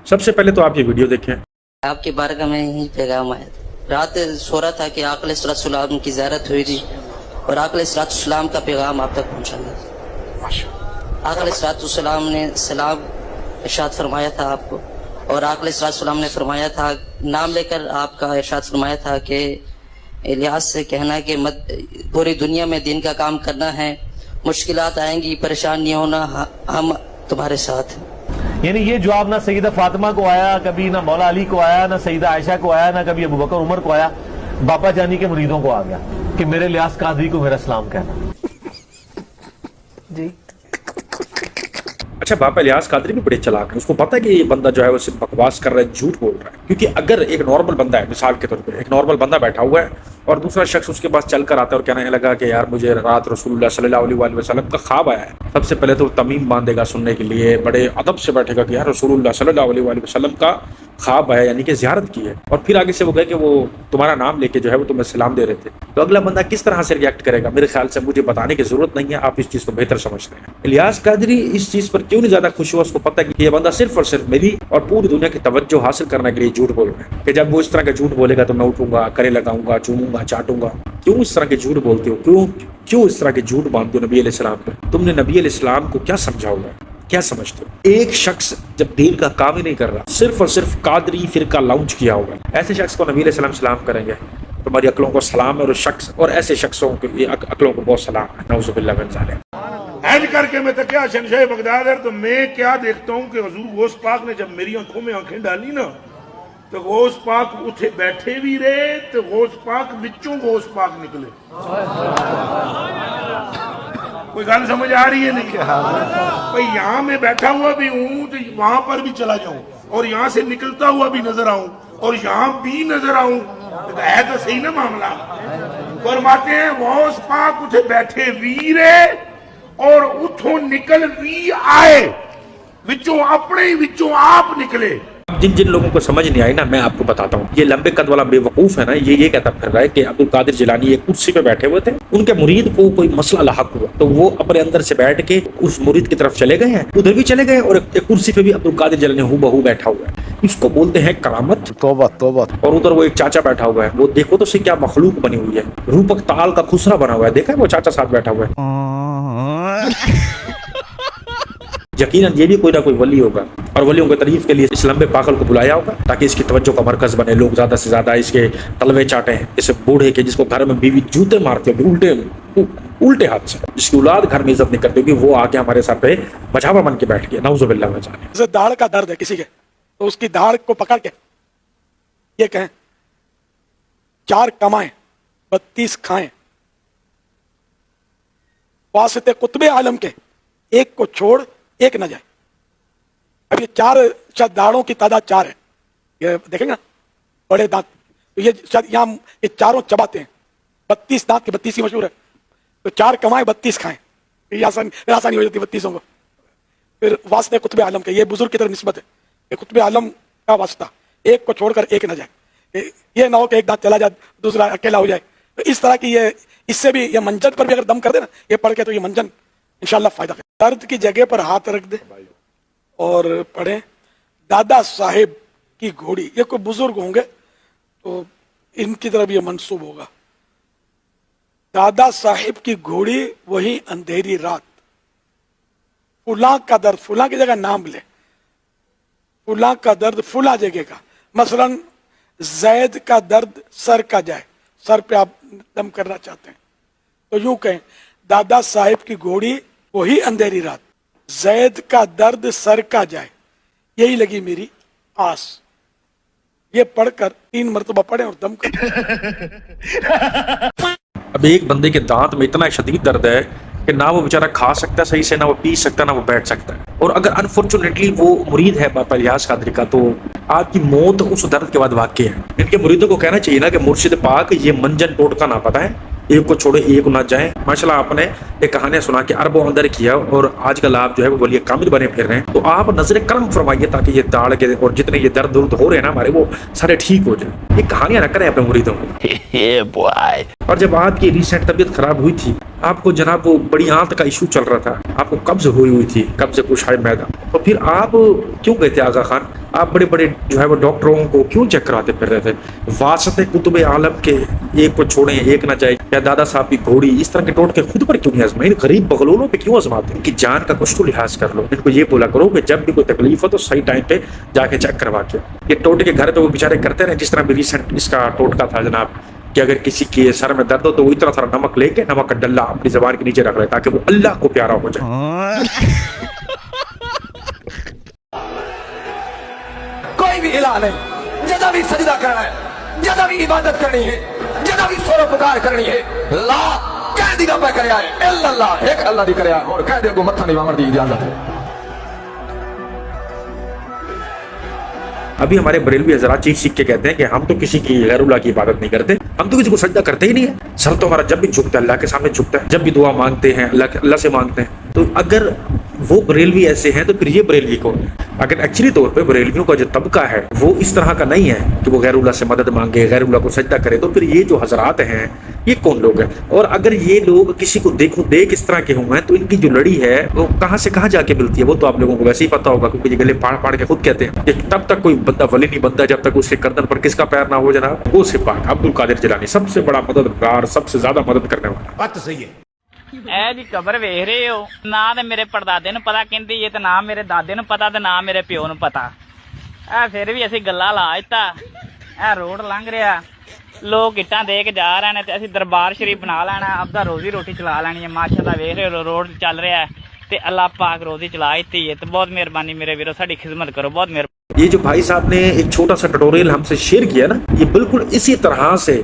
سب سے پہلے تو آپ یہ ویڈیو دیکھیں. آپ کی بارگاہ میں ہی پیغام آیا تھا. رات سو رہا تھا کہ آقا علیہ السلام کی زیارت ہوئی تھی اور آقا علیہ السلام کا پیغام آپ تک پہنچا گیا. آقا علیہ السلام نے سلام ارشاد فرمایا تھا آپ کو, اور آقا علیہ السلام نے فرمایا تھا, نام لے کر آپ کا ارشاد فرمایا تھا کہ الیاس سے کہنا کہ پوری دنیا میں دین کا کام کرنا ہے, مشکلات آئیں گی, پریشان نہیں ہونا, ہم تمہارے ساتھ ہیں. یعنی یہ جواب نہ سیدہ فاطمہ کو آیا, کبھی نہ مولا علی کو آیا, نہ سیدہ عائشہ کو آیا, نہ کبھی ابو بکر عمر کو آیا, بابا جانی کے مریدوں کو آ گیا کہ میرے الیاس قادری کو میرا سلام کہنا. جی اچھا, باپا الیاس قادری بھی بڑے چلاک ہیں. اس کو پتا ہے کہ یہ بندہ جو ہے وہ صرف بکواس کر رہا ہے, جھوٹ بول رہا ہے. کیونکہ اگر ایک نارمل بندہ ہے, مثال کے طور پہ ایک نارمل بندہ بیٹھا ہوا ہے اور دوسرا شخص اس کے پاس چل کر آتا ہے اور کہنے لگا کہ یار مجھے رات رسول اللہ صلی اللہ علیہ وآلہ وسلم کا خواب آیا ہے, سب سے پہلے تو تمیم باندھے گا سننے کے لیے, بڑے ادب سے بیٹھے گا کہ یار رسول اللہ صلی اللہ علیہ وآلہ وسلم کا خواب ہے, یعنی کہ زیارت کی ہے, اور پھر آگے سے وہ کہے کہ وہ تمہارا نام لے کے جو ہے وہ تمہیں سلام دے رہے تھے, تو اگلا بندہ کس طرح سے ریئیکٹ کرے گا؟ میرے خیال سے مجھے بتانے کی ضرورت نہیں ہے, آپ اس چیز کو بہتر سمجھتے ہیں. الیاس قادری اس چیز پر کیوں نہیں زیادہ خوش ہوا؟ اس کو پتہ ہے کہ یہ بندہ صرف اور صرف میری اور پوری دنیا کی توجہ حاصل کرنے کے لیے جھوٹ بول رہا ہے, کہ جب وہ اس طرح کا جھوٹ بولے گا تو میں اٹھوں گا, کرے لگاؤں گا, چوموں گا, چاٹوں گا. کیوں اس طرح کے جھوٹ بولتے ہو؟ کیوں اس طرح کے جھوٹ باندھتے ہو نبی علیہ السلام پہ؟ تم نے نبی علیہ السلام کو کیا سمجھا ہوا ہے, کیا سمجھتے ہو؟ ایک شخص جب دین کا کام ہی نہیں کر رہا, صرف اور صرف قادری فرقہ لانچ کیا ہوا ہے, ایسے شخص کو نبی علیہ السلام سلام کریں گے؟ تمہاری عقلوں کو سلام ہے, اور شخص اور ایسے شخصوں کی عقلوں کو بہت سلام ہے. نعوذ باللہ من ذالک. حج کر کے میں تو کیا شہنشاہ بغداد ہے, تو میں کیا دیکھتا ہوں کہ حضور غوث پاک نے جب میری آنکھوں میں آنکھیں ڈالی نا, تو غوث پاک اٹھے بیٹھے بھی رہے, تو غوث پاک بچوں غوث پاک نکلے. کوئی گل سمجھ آ رہی ہے نہیں؟ بھئی یہاں میں بیٹھا ہوا بھی ہوں تو وہاں پر بھی چلا جاؤں, اور یہاں سے نکلتا ہوا بھی نظر آؤں, اور یہاں بھی نظر آؤں, ہے تو صحیح نا معاملہ. فرماتے ہیں غوث پاک اٹھے بیٹھے بھی رہے اور اتھوں نکل بھی آئے, وچوں اپنے ہی وچوں آپ نکلے. جن لوگوں کو سمجھ نہیں آئی نا, میں آپ کو بتاتا ہوں. یہ لمبے قد والا بے وقوف ہے نا, یہ کہتا پھر رہا ہے کہ عبد القادر جیلانی ایک کرسی پہ بیٹھے ہوئے تھے, ان کے مرید کو کوئی مسئلہ لاحق ہوا تو وہ اپنے اندر سے بیٹھ کے اس مرید کی طرف چلے گئے ہیں, ادھر بھی چلے گئے, اور ایک کرسی پہ بھی عبد القادر جیلانی ہو بہو بیٹھا ہوا ہے. اس کو بولتے ہیں کرامت. توبہ توبہ. اور ادھر وہ ایک چاچا بیٹھا ہوا ہے, وہ دیکھو تو سے کیا مخلوق بنی ہوئی ہے, روپک تال کا خسرا بنا ہوا ہے, دیکھا ہے وہ چاچا ساتھ بیٹھا ہوا ہے. یقیناً یہ بھی کوئی نہ کوئی ولی ہوگا, اور ولیوں کے تعریف کے لیے اس لمبے پاگل کو بلایا ہوگا تاکہ اس کی توجہ کا مرکز بنے, لوگ زیادہ سے زیادہ اس کے تلوے چاٹیں. اس بوڑھے کے جس کو گھر میں بیوی جوتے مارتے ہو الٹے ہاتھ سے, جس کی اولاد گھر میں عزت نہیں کرتی ہوگی, وہ آ کے ہمارے ساتھ پہ بچاوا بن کے بیٹھ گیا. نعوذ باللہ من ذالک. جیسے داڑھ کا درد ہے کسی کے, تو اس کی داڑھ کو پکڑ کے یہ کہیں 4 کمائیں 32 کھائیں, واسطے قطب عالم کے ایک کو چھوڑ ایک نہ جائے. اب یہ 4 داڑھوں کی تعداد 4 ہے, یہ دیکھیں گے نا بڑے دانت, تو یہ یہاں یہ چاروں چباتے ہیں. 32 دانت کی 32 ہی مشہور ہے, تو 4 کمائیں 32 کھائیں, یہ آسانی ہو جاتی 32 کو. پھر واسطے قطب عالم کے, یہ بزرگ کی طرف نسبت ہے, یہ قطب عالم کا واسطہ, ایک کو چھوڑ کر ایک نہ جائے. یہ نہ ہو کہ ایک دانت چلا جائے دوسرا اکیلا ہو جائے. تو اس طرح کی یہ, اس سے بھی یہ منجن پر بھی اگر دم کر دے نا یہ پڑھ کے, تو یہ منجن انشاءاللہ فائدہ ہے. درد کی جگہ پر ہاتھ رکھ دے اور پڑھیں دادا صاحب کی گھوڑی. یہ کوئی بزرگ ہوں گے تو ان کی طرف یہ منسوب ہوگا. دادا صاحب کی گھوڑی وہی اندھیری رات, فلاں کا درد, فلاں کی جگہ نام لے, فلاں کا درد فلاں جگہ کا. مثلا زید کا درد سر کا جائے, سر پہ آپ دم کرنا چاہتے ہیں تو یوں کہیں دادا صاحب کی گھوڑی وہی اندھیری رات, زید کا درد سر کا جائے, یہی لگی میری آس. یہ پڑھ کر 3 مرتبہ پڑھیں اور دم کریں. اب ایک بندے کے دانت میں اتنا شدید درد ہے کہ نہ وہ بیچارہ کھا سکتا ہے صحیح سے, نہ وہ پی سکتا ہے, نہ وہ بیٹھ سکتا ہے. اور اگر انفارچونیٹلی وہ مرید ہے باپا الیاس قادری کا, تو آپ کی موت اس درد کے بعد واقع ہے. ان کے مریدوں کو کہنا چاہیے نا کہ مرشد پاک یہ منجن ٹوٹکا نہ پتہ ہے, ایک کو چھوڑے ایک کو نہ جائیں. ماشاءاللہ آپ نے ایک کہانیاں سنا کے اربوں اندر کیا, اور آج کل آپ جو ہے وہ ولی کامل بنے پھر رہے ہیں. تو آپ نظر کرم فرمائیے تاکہ یہ داڑھ کے اور جتنے یہ درد ہو رہے ہیں نا ہمارے, وہ سارے ٹھیک ہو جائیں. یہ کہانیاں نہ کریں اپنے مریدوں کو. اور جب آپ کی ریسنٹ طبیعت خراب ہوئی تھی آپ کو جناب وہ بڑی آنت کا ایشو چل رہا تھا, آپ کو قبض ہوئی تھی, قبض کشائی معدہ, تو پھر آپ کیوں گئے تھے آغا خان؟ آپ بڑے بڑے جو ہے وہ ڈاکٹروں کو کیوں چیک کراتے پھر رہے تھے؟ واسطے کتب عالم کے ایک کو چھوڑیں ایک نہ جائے, یا دادا صاحب کی گھوڑی, اس طرح کے ٹوٹکے خود پر کیوں نہیں آزمائیں؟ غریب بغلولوں پہ کیوں آزماتے ہیں؟ ان کی جان کا کچھ تو لحاظ کر لو. ان کو یہ بولا کرو کہ جب بھی کوئی تکلیف ہو تو صحیح ٹائم پہ جا کے چیک کروا کے. یہ ٹوٹکے گھر پہ وہ بیچارے کرتے رہے, جس طرح بھی ریسنٹ اس کا ٹوٹکا تھا جناب کہ اگر کسی کے سر میں درد ہو تو وہ اتنا سارا نمک لے کے نمک کا ڈلہ اپنی زبان کے نیچے رکھ لے تاکہ وہ اللہ کو پیارا ہو جائے. کوئی بھی الہ نہیں, جدا بھی سجدہ کرنا ہے, جدا بھی عبادت کرنی ہے, جدا بھی سور و پکار کرنی ہے, لا کہہ دی گا پہ کرے آئے اللہ ایک اللہ دی کرے آئے, اور کہہ دے کو متھا نہیں مامر دی اجازت ہے. ابھی ہمارے بریلوی حضرات چیخ چیخ کے کہتے ہیں کہ ہم تو کسی کی غیر اللہ کی عبادت نہیں کرتے, ہم تو کسی کو سجدہ کرتے ہی نہیں ہے. سر تو ہمارا جب بھی جھکتا ہے اللہ کے سامنے جھکتا ہے, جب بھی دعا مانگتے ہیں اللہ سے مانگتے ہیں. تو اگر وہ بریلوی ایسے ہیں تو پھر یہ بریلوی کون ہے؟ اگر ایکچولی طور پہ بریلویوں کا جو طبقہ ہے وہ اس طرح کا نہیں ہے کہ وہ غیر اللہ سے مدد مانگے, غیر اللہ کو سجدہ کرے, تو پھر یہ جو حضرات ہیں یہ کون لوگ ہیں؟ اور اگر یہ لوگ کسی کو دیکھ اس طرح کے ہوں ہیں تو ان کی جو لڑی ہے وہ کہاں سے کہاں جا کے ملتی ہے وہ تو آپ لوگوں کو ویسے ہی پتا ہوگا, کیونکہ یہ گلے پاڑ کے خود کہتے ہیں کہ تب تک کوئی بندہ ولی نہیں بنتا جب تک اس کے گردن پر کس کا پیر نہ ہو جناب, وہ سے پاک عبد القادر جیلانی, سب سے بڑا مددگار, سب سے زیادہ مدد کرنے والا. بات صحیح ہے. ਇਹ ਜੀ ਕਬਰ ਵੇਖ ਰਹੇ ਹੋ, ਨਾ ਤੇ ਮੇਰੇ ਪੜਦਾਦੇ ਨੂੰ ਪਤਾ ਕਹਿੰਦੀ ਇਹ, ਤੇ ਨਾ ਮੇਰੇ ਦਾਦੇ ਨੂੰ ਪਤਾ, ਤੇ ਨਾ ਮੇਰੇ ਪਿਓ ਨੂੰ ਪਤਾ. ਇਹ ਫਿਰ ਵੀ ਅਸੀਂ ਗੱਲਾਂ ਲਾ ਦਿੱਤਾ. ਇਹ ਰੋਡ ਲੰਘ ਰਿਹਾ, ਲੋਕ ਇੱਟਾਂ ਦੇ ਕੇ ਜਾ ਰਹੇ ਨੇ, ਤੇ ਅਸੀਂ ਦਰਬਾਰ ਸ਼ਰੀਫ ਬਣਾ ਲੈਣਾ, ਆਪਦਾ ਰੋਜ਼ੀ ਰੋਟੀ ਚਲਾ ਲੈਣੀ ਹੈ. ਮਾਸ਼ਾਅੱਲਾ ਵੇਖ ਰਹੇ ਹੋ ਰੋਡ ਚੱਲ ਰਿਹਾ ਹੈ, ਤੇ ਅੱਲਾਹ ਪਾਕ ਰੋਜ਼ੀ ਚਲਾ ਦਿੱਤੀ ਹੈ. ਤੇ ਬਹੁਤ ਮਿਹਰਬਾਨੀ ਮੇਰੇ ਵੀਰੋ, ਸਾਡੀ ਖਿਦਮਤ کرو, ਬਹੁਤ ਮਿਹਰਬਾਨੀ. یہ جو بھائی صاحب نے ایک چھوٹا سا ٹیٹوریل ہم سے شیئر کیا نا, یہ بالکل اسی طرح سے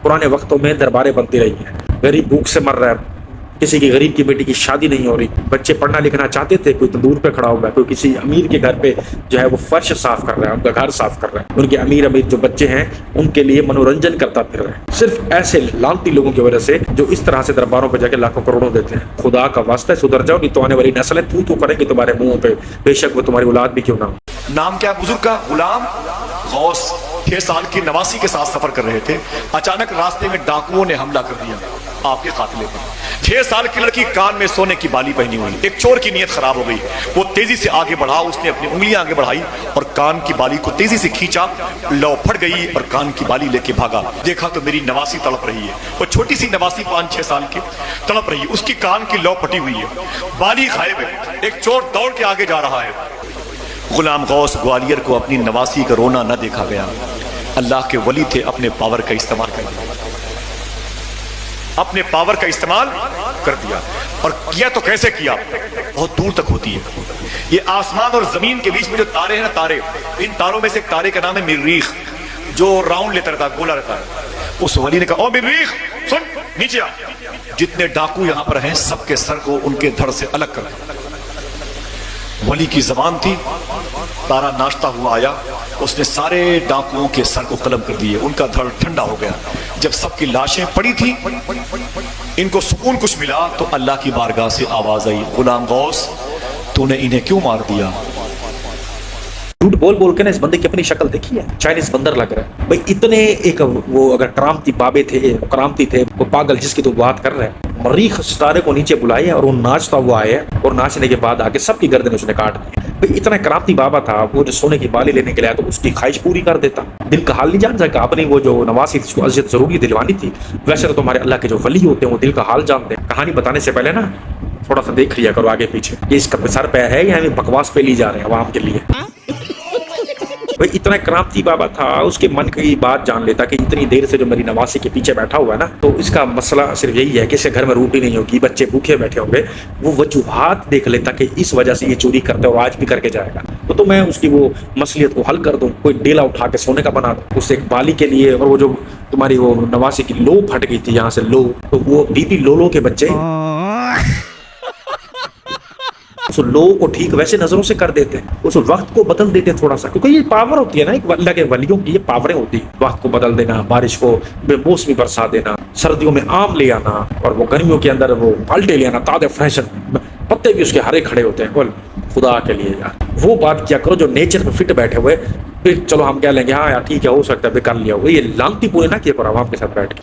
پرانے وقتوں میں درباریں بنتی رہی ہیں. غریب بھوک سے مر رہا ہے, کسی کی غریب کی بیٹی کی شادی نہیں ہو رہی, بچے پڑھنا لکھنا چاہتے تھے, کوئی تندور پہ کھڑا ہوا ہے, کوئی کسی امیر کے گھر پہ جو ہے وہ فرش صاف کر رہا ہے, ان کا گھر صاف کر رہا ہے, ان کے امیر جو بچے ہیں ان کے لیے منورنجن کرتا پھر رہا ہے, صرف ایسے لانتی لوگوں کی وجہ سے جو اس طرح سے درباروں پہ جا کے لاکھوں کروڑوں دیتے ہیں. خدا کا واسطہ ہے سدھر جاؤ, نہیں تو آنے والی نسلیں تو کریں گے تمہارے منہوں پہ, بے شک وہ تمہاری اولاد بھی کیوں نہ ہو. نام کیا بزرگ کا؟ غلام غوث. 6 سال کی نواسی کے ساتھ سفر کر رہے تھے, اچانک راستے میں ڈاکوؤں نے حملہ کر دیا آپ کے قافلے پر. 6 سال کی لڑکی کان میں سونے کی بالی پہنی ہوئی, ایک چور کی نیت خراب ہو گئی, وہ تیزی سے آگے بڑھا, اس نے اپنی انگلیاں آگے بڑھائی اور کان کی بالی کو تیزی سے کھینچا, لو پھٹ گئی اور کان کی بالی لے کے بھاگا. دیکھا تو میری نواسی تڑپ رہی ہے, وہ چھوٹی سی نواسی 5-6 سال کی تڑپ رہی ہے, اس کی کان کی لو پھٹی ہوئی ہے, بالی غائب ہے, ایک چور دوڑ کے آگے جا رہا ہے. غلام غوث گوالیئر کو اپنی نواسی کا رونا نہ دیکھا گیا. اللہ کے ولی تھے, اپنے پاور کا استعمال کر دیا, اپنے پاور کا استعمال کر دیا. اور کیا تو کیسے کیا؟ بہت دور تک ہوتی ہے. یہ آسمان اور زمین کے بیچ میں جو تارے ہیں نا, تارے, ان تاروں میں سے ایک تارے کا نام ہے مریخ, جو راؤنڈ لیتا رہتا ہے, گولا رہتا ہے. اس ولی نے کہا, او مریخ سن, نیچے آ, جتنے ڈاکو یہاں پر ہیں سب کے سر کو ان کے دھڑ سے الگ کر. ولی کی زبان تھی, تارا ناشتہ ہوا آیا, اس نے سارے ڈاکوؤں کے سر کو قلم کر دیے, ان کا دھڑ ٹھنڈا ہو گیا. جب سب کی لاشیں پڑی تھی, ان کو سکون کچھ ملا, تو اللہ کی بارگاہ سے آواز آئی, غلام غوث تو نے انہیں کیوں مار دیا؟ جھوٹ بول بول کے نا اس بندے کی اپنی شکل دیکھی ہے, چائنیز بندر لگ رہا ہے بھائی. اتنے ایک وہ اگر کرامتی بابے تھے, کرامتی تھے, وہ پاگل جس کی تو بات کر رہے ہیں, مریخ ستارے کو نیچے بلائے اور وہ ناچتا ہوا آیا, اور ناچنے کے بعد آگے سب کی گردن اس نے کاٹ دی. بھائی اتنا کرامتی بابا تھا, وہ جو سونے کی بالی لینے کے لیے تو اس کی خواہش پوری کر دیتا. دل کا حال نہیں جان سکا اپنی, وہ جو نواسی جس کو اذیت ضروری دلوانی تھی. ویسے تو تمہارے اللہ کے جو ولی ہوتے ہیں وہ دل کا حال جانتے ہیں. کہانی بتانے سے پہلے نا تھوڑا سا دیکھ لیا کرو آگے پیچھے, یہ اس کا سر پہ ہے یا ہمیں بکواس پہ لی جا رہے ہیں عوام کے لیے. بھائی اتنا کرامتی بابا تھا, اس کے من کی بات جان لیتا کہ اتنی دیر سے جو میری نواسی کے پیچھے بیٹھا ہوا ہے نا, تو اس کا مسئلہ صرف یہی ہے کہ اس کے گھر میں روٹی نہیں ہوگی, بچے بھوکے بیٹھے ہوں گے. وہ وجوہات دیکھ لیتا کہ اس وجہ سے یہ چوری کرتے اور آج بھی کر کے جائے گا, تو میں اس کی وہ مصلیت کو حل کر دوں, کوئی ڈیلا اٹھا کے سونے کا بنا دوں اس ایک بالی کے لیے. اور وہ جو تمہاری وہ نواسی کی لو پھٹ گئی تھی یہاں سے لو, تو وہ بی پی لولو کے بچے اس لو کو ٹھیک ویسے نظروں سے کر دیتے ہیں, اس وقت کو بدل دیتے تھوڑا سا, کیونکہ یہ پاور ہوتی ہے نا ایک اللہ کے ولیوں کی, یہ پاوریں ہوتی ہیں. وقت کو بدل دینا, بارش کو بے موسمی برسا دینا, سردیوں میں آم لے آنا, اور وہ گرمیوں کے اندر وہ پالٹے لے آنا, تازہ فریشن پتے بھی اس کے ہرے کھڑے ہوتے ہیں. بول خدا کے لیے یار وہ بات کیا کرو جو نیچر میں فٹ بیٹھے ہوئے, پھر چلو ہم کہہ لیں گے ہاں یار ٹھیک ہے ہو سکتا ہے کر لیا ہو. یہ لانتی پورے نہ کیا کرو عوام کے ساتھ بیٹھ کے.